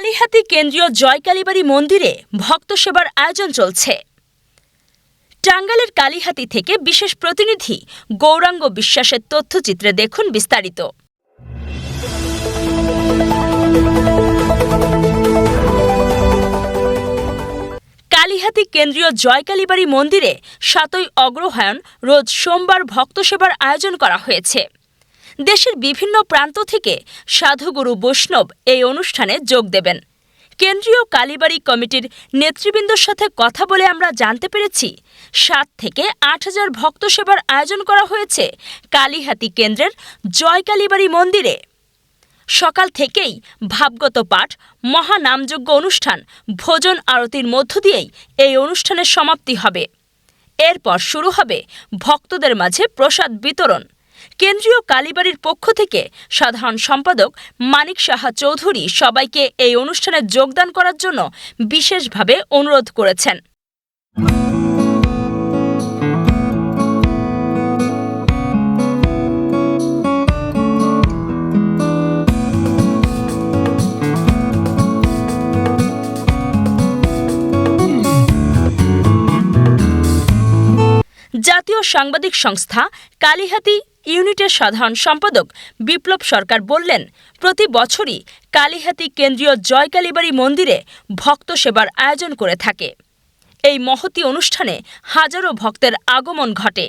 কালিহাতী কেন্দ্রীয় জয়কালীবাড়ি মন্দিরে ভক্ত সেবার আয়োজন চলছে। টাঙ্গাইলের কালিহাতী থেকে বিশেষ প্রতিনিধি গৌরাঙ্গ বিশ্বাসের তথ্যচিত্রে দেখুন বিস্তারিত। কালিহাতী কেন্দ্রীয় জয়কালীবাড়ি মন্দিরে ৭ই অগ্রহায়ণ রোজ সোমবার ভক্ত সেবার আয়োজন করা হয়েছে। দেশের বিভিন্ন প্রান্ত থেকে সাধুগুরু বৈষ্ণব এই অনুষ্ঠানে যোগ দেবেন। কেন্দ্রীয় কালীবাড়ি কমিটির নেতৃবৃন্দর সাথে কথা বলে আমরা জানতে পেরেছি ৭ থেকে ৮,০০০ ভক্ত সেবার আয়োজন করা হয়েছে কালিহাতী কেন্দ্রের জয়কালীবাড়ি মন্দিরে। সকাল থেকেই ভাবগত পাঠ, মহানামযজ্ঞ অনুষ্ঠান, ভোজন আরতির মধ্য দিয়েই এই অনুষ্ঠানের সমাপ্তি হবে। এরপর শুরু হবে ভক্তদের মাঝে প্রসাদ বিতরণ। কেন্দ্রীয় কালীবাড়ির পক্ষ থেকে সাধারণ সম্পাদক মানিক সাহা চৌধুরী সবাইকে এই অনুষ্ঠানে যোগদান করার জন্য বিশেষভাবে অনুরোধ করেছেন। জাতীয় সাংবাদিক সংস্থা কালিহাতী ইউনিটের সাধারণ সম্পাদক বিপ্লব সরকার বললেন, প্রতি বছরই কালিহাতী কেন্দ্রীয় জয়কালীবাড়ি মন্দিরে ভক্ত সেবার আয়োজন করে থাকে। এই মহতী অনুষ্ঠানে হাজারো ভক্তের আগমন ঘটে।